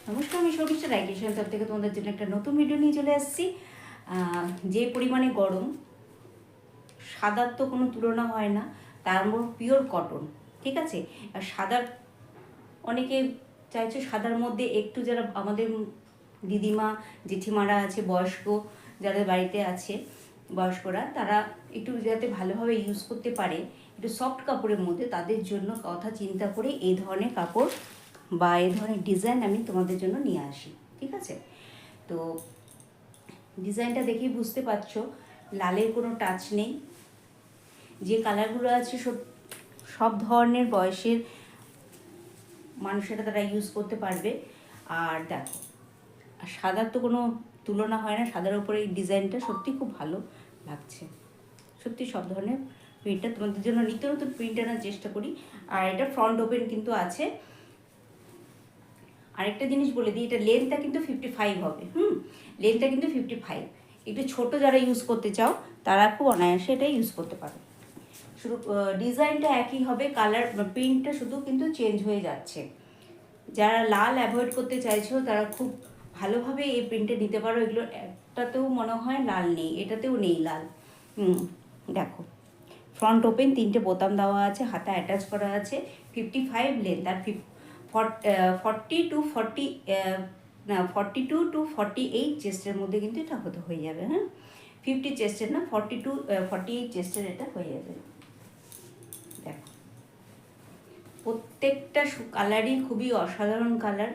নমস্কার, আমি শর্মিষ্ঠা রাইকেশন তরফ থেকে তোমাদের জন্য একটা নতুন ভিডিও নিয়ে চলে আসছি। যে পরিমাণে গরম, সাদার তো কোনো তুলনা হয় না, তার মধ্যে পিওর কটন, ঠিক আছে। আর সাদার অনেকে চাইছে সাদার মধ্যে একটু, যারা আমাদের দিদিমা জেঠিমারা আছে, বয়স্ক যাদের বাড়িতে আছে বয়স্করা, তারা একটু যাতে ভালোভাবে ইউজ করতে পারে একটু সফট কাপড়ের মধ্যে, তাদের জন্য কথা চিন্তা করে এই ধরনের কাপড় বা এই ধরনের ডিজাইন আমি তোমাদের জন্য নিয়ে আসি, ঠিক আছে। তো ডিজাইনটা দেখেই বুঝতে পারছো লালের কোনো টাচ নেই। যে কালারগুলো আছে সব ধরনের বয়সের মানুষেরা তারা ইউজ করতে পারবে। আর দেখো, আর সাদার তো কোনো তুলনা হয় না, সাদার উপরে এই ডিজাইনটা সত্যি খুব ভালো লাগছে। সত্যি সব ধরনের প্রিন্টটা তোমাদের জন্য নিত্য নতুন প্রিন্ট আনার চেষ্টা করি। আর এটা ফ্রন্ট ওপেন কিন্তু আছে। আরেকটা জিনিস বলে দিই, এটা লেন্থটা কিন্তু 55 হবে। লেন্থটা কিন্তু 55। একটু ছোট যারা ইউজ করতে চাও তারা খুব অনায়াসে এটা ইউজ করতে পারো। শুধু ডিজাইনটা একই হবে, কালার প্রিন্টটা শুধু কিন্তু চেঞ্জ হয়ে যাচ্ছে। যারা লাল অ্যাভয়েড করতে চাইছো তারা খুব ভালোভাবে এই প্রিন্টটা নিতে পারো। এগুলো একটাতেও মনে হয় লাল নেই, এটাতেও নেই লাল। দেখো, ফ্রন্ট ওপেন, 3টে বোতাম দেওয়া আছে, হাতা অ্যাটাচ করা আছে, 55 লেন্থ। আর 42 টু 48 চেস্টের মধ্যে কিন্তু এটা হয়ে যাবে। 50 চেস্টের না, 48 চেস্টের এটা হয়ে যাবে। দেখো, প্রত্যেকটা কালারই খুবই অসাধারণ কালার।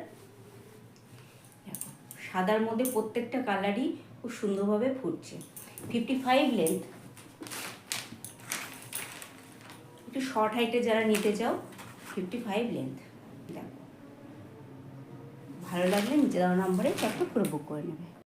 দেখো, সাদার মধ্যে প্রত্যেকটা কালারই খুব সুন্দরভাবে ফুটছে। 55 লেন্থ। একটু শর্ট হাইটে যারা নিতে চাও, 55 লেন্থ। দেখো, ভালো লাগলে নিচে দেওয়া নম্বরে একটা করে বুক করে নেবে।